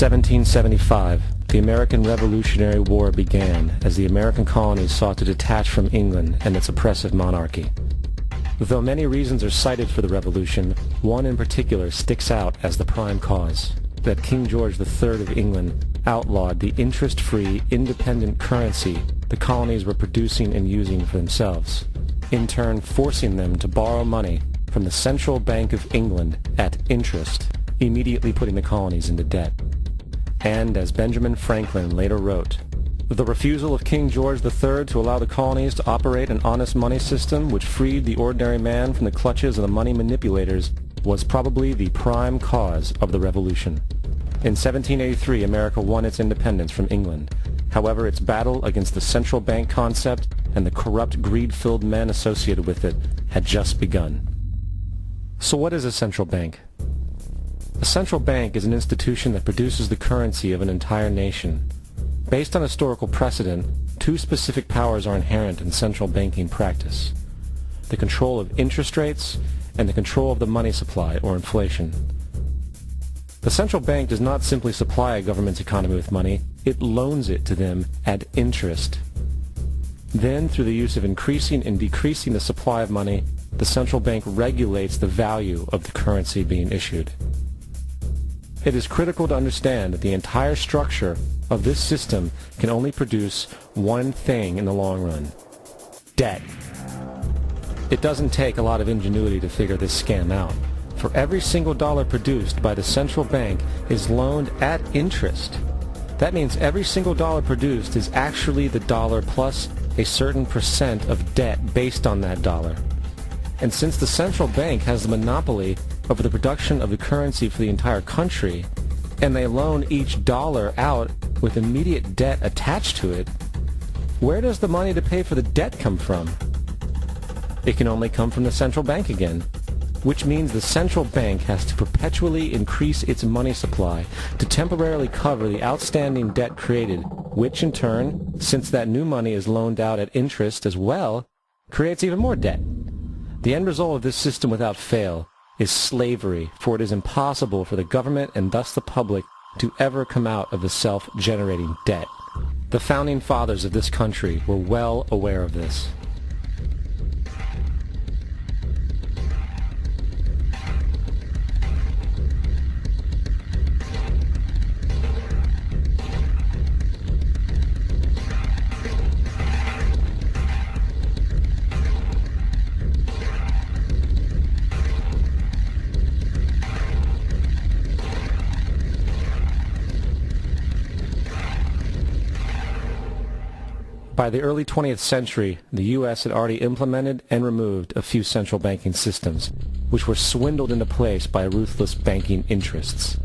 1775, the American Revolutionary War began as the American colonies sought to detach from England and its oppressive monarchy. Though many reasons are cited for the revolution, one in particular sticks out as the prime cause: that King George III of England outlawed the interest-free, independent currency the colonies were producing and using for themselves, in turn forcing them to borrow money from the Central Bank of England at interest, immediately putting the colonies into debt. And as Benjamin Franklin later wrote, the refusal of King George III to allow the colonies to operate an honest money system which freed the ordinary man from the clutches of the money manipulators was probably the prime cause of the revolution. In 1783, America won its independence from England. However, its battle against the central bank concept and the corrupt, greed-filled men associated with it had just begun. So what is a central bank? A central bank is an institution that produces the currency of an entire nation. Based on historical precedent, two specific powers are inherent in central banking practice: the control of interest rates and the control of the money supply, or inflation. The central bank does not simply supply a government's economy with money, it loans it to them at interest. Then, through the use of increasing and decreasing the supply of money, the central bank regulates the value of the currency being issued. It is critical to understand that the entire structure of this system can only produce one thing in the long run: debt. It doesn't take a lot of ingenuity to figure this scam out. For every single dollar produced by the central bank is loaned at interest. That means every single dollar produced is actually the dollar plus a certain percent of debt based on that dollar. And since the central bank has the monopoly over the production of the currency for the entire country, and they loan each dollar out with immediate debt attached to it, where does the money to pay for the debt come from? It can only come from the central bank again, which means the central bank has to perpetually increase its money supply to temporarily cover the outstanding debt created, which in turn, since that new money is loaned out at interest as well, creates even more debt. The end result of this system without fail is slavery, for it is impossible for the government and thus the public to ever come out of the self-generating debt. The founding fathers of this country were well aware of this. By the early 20th century, the U.S. had already implemented and removed a few central banking systems, which were swindled into place by ruthless banking interests.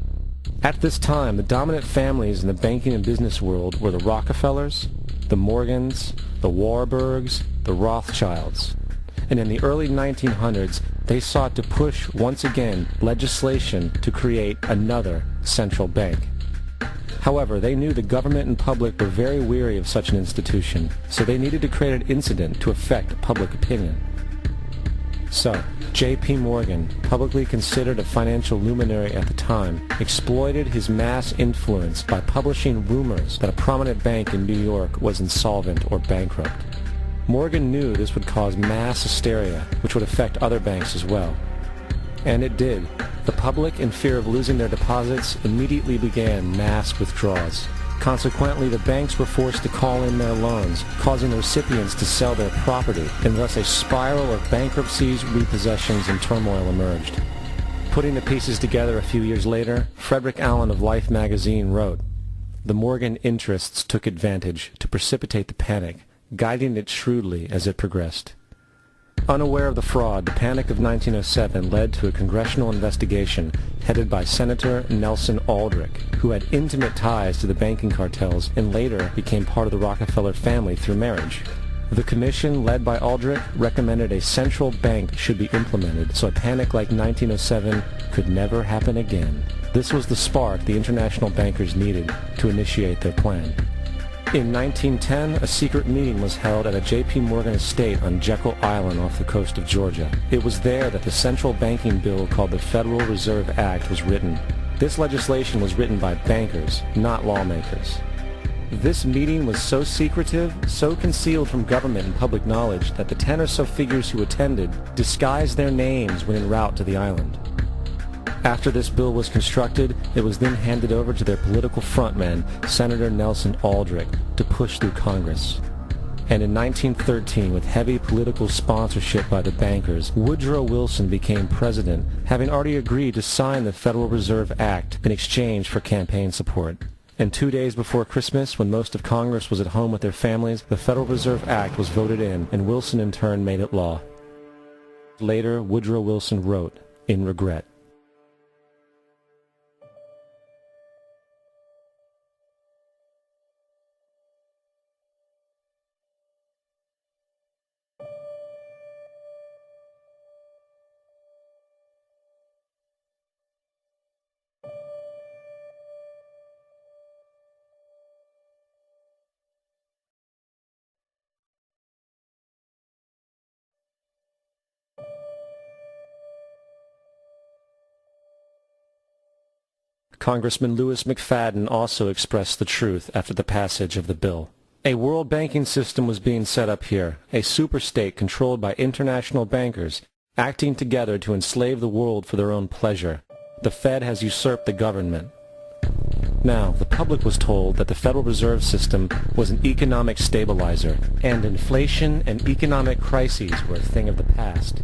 At this time, the dominant families in the banking and business world were the Rockefellers, the Morgans, the Warburgs, the Rothschilds. And in the early 1900s, they sought to push once again legislation to create another central bank. However, they knew the government and public were very weary of such an institution, so they needed to create an incident to affect public opinion. So, J.P. Morgan, publicly considered a financial luminary at the time, exploited his mass influence by publishing rumors that a prominent bank in New York was insolvent or bankrupt. Morgan knew this would cause mass hysteria, which would affect other banks as well. And it did. The public, in fear of losing their deposits, immediately began mass withdrawals. Consequently, the banks were forced to call in their loans, causing the recipients to sell their property, and thus a spiral of bankruptcies, repossessions, and turmoil emerged. Putting the pieces together a few years later, Frederick Allen of Life magazine wrote, "The Morgan interests took advantage to precipitate the panic, guiding it shrewdly as it progressed." Unaware of the fraud, the Panic of 1907 led to a congressional investigation headed by Senator Nelson Aldrich, who had intimate ties to the banking cartels and later became part of the Rockefeller family through marriage. The commission, led by Aldrich, recommended a central bank should be implemented so a panic like 1907 could never happen again. This was the spark the international bankers needed to initiate their plan. In 1910, a secret meeting was held at a J.P. Morgan estate on Jekyll Island off the coast of Georgia. It was there that the central banking bill called the Federal Reserve Act was written. This legislation was written by bankers, not lawmakers. This meeting was so secretive, so concealed from government and public knowledge that the 10 or so figures who attended disguised their names when en route to the island. After this bill was constructed, it was then handed over to their political frontman, Senator Nelson Aldrich, to push through Congress. And in 1913, with heavy political sponsorship by the bankers, Woodrow Wilson became president, having already agreed to sign the Federal Reserve Act in exchange for campaign support. And 2 days before Christmas, when most of Congress was at home with their families, the Federal Reserve Act was voted in, and Wilson in turn made it law. Later, Woodrow Wilson wrote, in regret, Congressman Louis McFadden also expressed the truth after the passage of the bill. A world banking system was being set up here, a superstate controlled by international bankers, acting together to enslave the world for their own pleasure. The Fed has usurped the government. Now, the public was told that the Federal Reserve System was an economic stabilizer, and inflation and economic crises were a thing of the past.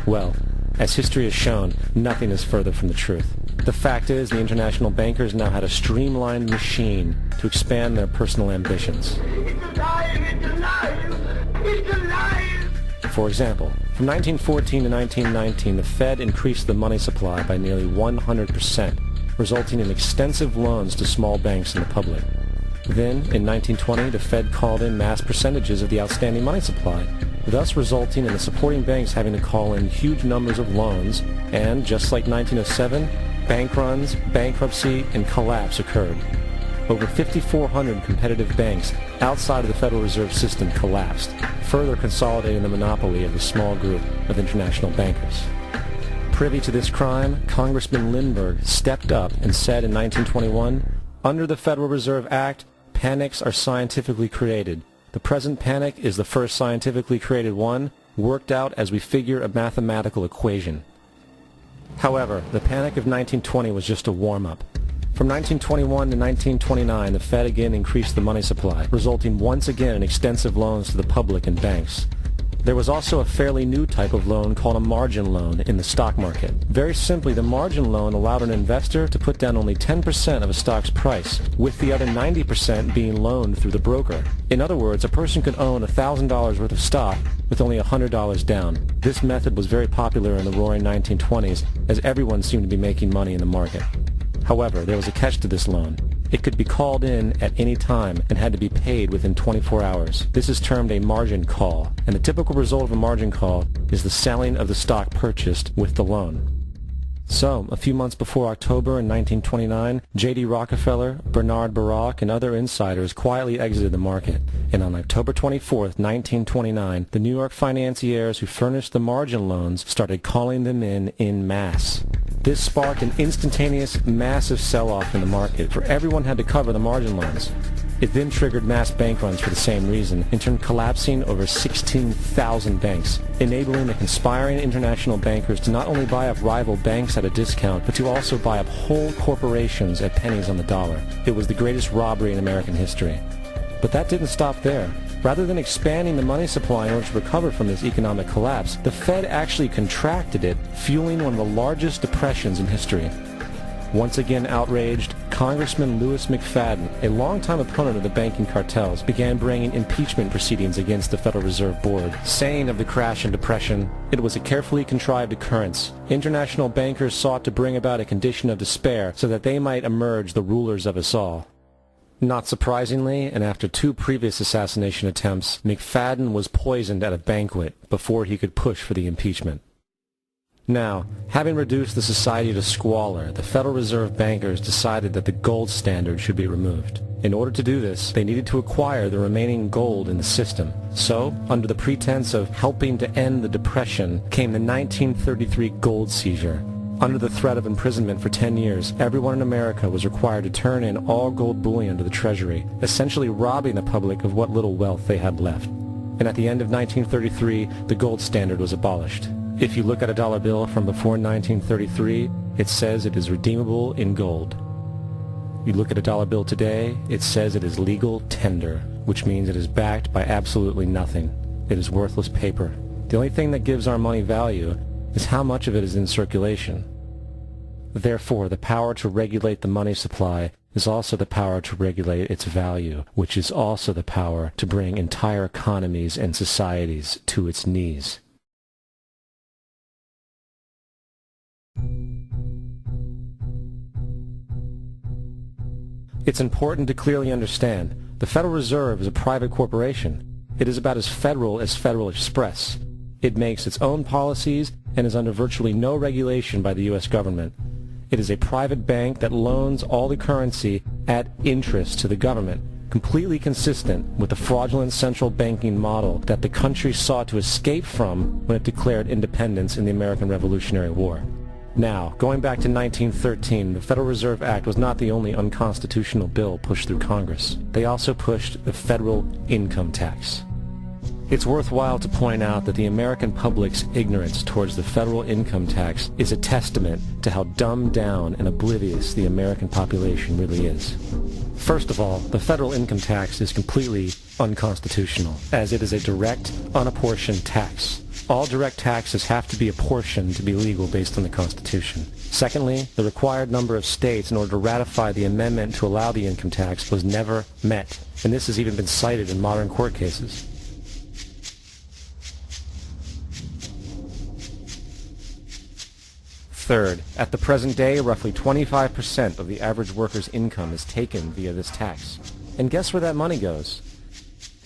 Well, as history has shown, nothing is further from the truth. The fact is, the international bankers now had a streamlined machine to expand their personal ambitions. It's alive! It's alive! It's alive! For example, from 1914 to 1919, the Fed increased the money supply by nearly 100%, resulting in extensive loans to small banks and the public. Then, in 1920, the Fed called in mass percentages of the outstanding money supply, thus resulting in the supporting banks having to call in huge numbers of loans, and, just like 1907, bank runs, bankruptcy, and collapse occurred. Over 5,400 competitive banks outside of the Federal Reserve System collapsed, further consolidating the monopoly of a small group of international bankers. Privy to this crime, Congressman Lindbergh stepped up and said in 1921, "Under the Federal Reserve Act, panics are scientifically created. The present panic is the first scientifically created one, worked out as we figure a mathematical equation." However, the panic of 1920 was just a warm-up. From 1921 to 1929, the Fed again increased the money supply, resulting once again in extensive loans to the public and banks. There was also a fairly new type of loan called a margin loan in the stock market. Very simply, the margin loan allowed an investor to put down only 10% of a stock's price, with the other 90% being loaned through the broker. In other words, a person could own $1,000 worth of stock with only $100 down. This method was very popular in the roaring 1920s, as everyone seemed to be making money in the market. However, there was a catch to this loan. It could be called in at any time and had to be paid within 24 hours. This is termed a margin call, and the typical result of a margin call is the selling of the stock purchased with the loan. So, a few months before October in 1929, J.D. Rockefeller, Bernard Baruch, and other insiders quietly exited the market, and on October 24, 1929, the New York financiers who furnished the margin loans started calling them in masse. This sparked an instantaneous, massive sell-off in the market, for everyone had to cover the margin loans. It then triggered mass bank runs for the same reason, in turn collapsing over 16,000 banks, enabling the conspiring international bankers to not only buy up rival banks at a discount, but to also buy up whole corporations at pennies on the dollar. It was the greatest robbery in American history. But that didn't stop there. Rather than expanding the money supply in order to recover from this economic collapse, the Fed actually contracted it, fueling one of the largest depressions in history. Once again outraged, Congressman Louis McFadden, a longtime opponent of the banking cartels, began bringing impeachment proceedings against the Federal Reserve Board, saying of the crash and depression, "It was a carefully contrived occurrence. International bankers sought to bring about a condition of despair so that they might emerge the rulers of us all." Not surprisingly, and after 2 previous assassination attempts, McFadden was poisoned at a banquet before he could push for the impeachment. Now, having reduced the society to squalor, the Federal Reserve bankers decided that the gold standard should be removed. In order to do this, they needed to acquire the remaining gold in the system. So, under the pretense of helping to end the Depression, came the 1933 gold seizure. Under the threat of imprisonment for 10 years, everyone in America was required to turn in all gold bullion to the Treasury, essentially robbing the public of what little wealth they had left. And at the end of 1933, the gold standard was abolished. If you look at a dollar bill from before 1933, it says it is redeemable in gold. You look at a dollar bill today, it says it is legal tender, which means it is backed by absolutely nothing. It is worthless paper. The only thing that gives our money value is how much of it is in circulation. Therefore, the power to regulate the money supply is also the power to regulate its value, which is also the power to bring entire economies and societies to its knees. It's important to clearly understand the Federal Reserve is a private corporation. It is about as Federal Express. It makes its own policies and is under virtually no regulation by the U.S. government. It is a private bank that loans all the currency at interest to the government, completely consistent with the fraudulent central banking model that the country sought to escape from when it declared independence in the American Revolutionary War. Now, going back to 1913, the Federal Reserve Act was not the only unconstitutional bill pushed through Congress. They also pushed the federal income tax. It's worthwhile to point out that the American public's ignorance towards the federal income tax is a testament to how dumbed down and oblivious the American population really is. First of all, the federal income tax is completely unconstitutional, as it is a direct, unapportioned tax. All direct taxes have to be apportioned to be legal based on the Constitution. Secondly, the required number of states in order to ratify the amendment to allow the income tax was never met, and this has even been cited in modern court cases. Third, at the present day, roughly 25% of the average worker's income is taken via this tax. And guess where that money goes?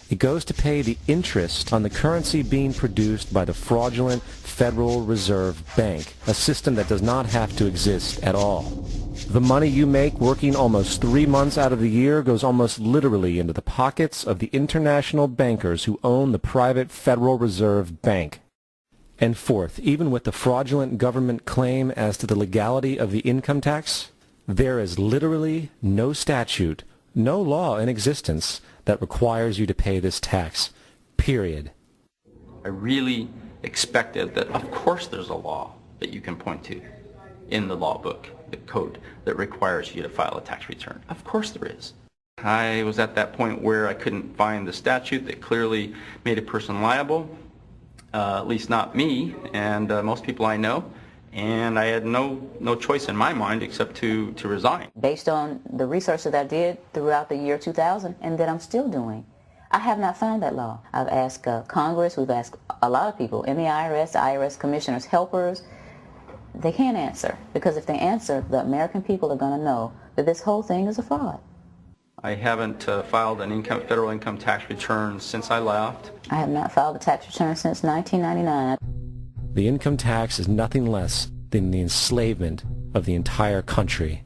It goes to pay the interest on the currency being produced by the fraudulent Federal Reserve Bank, a system that does not have to exist at all. The money you make working almost 3 months out of the year goes almost literally into the pockets of the international bankers who own the private Federal Reserve Bank. And fourth, even with the fraudulent government claim as to the legality of the income tax, there is literally no statute, no law in existence that requires you to pay this tax, period. I really expected that, of course there's a law that you can point to in the law book, the code, that requires you to file a tax return. Of course there is. I was at that point where I couldn't find the statute that clearly made a person liable. At least not me and most people I know, and I had no choice in my mind except to resign. Based on the research that I did throughout the year 2000 and that I'm still doing, I have not found that law. I've asked Congress, we've asked a lot of people in the IRS commissioners, helpers. They can't answer, because if they answer, the American people are going to know that this whole thing is a fraud. I haven't filed an federal income tax return since I left. I have not filed a tax return since 1999. The income tax is nothing less than the enslavement of the entire country.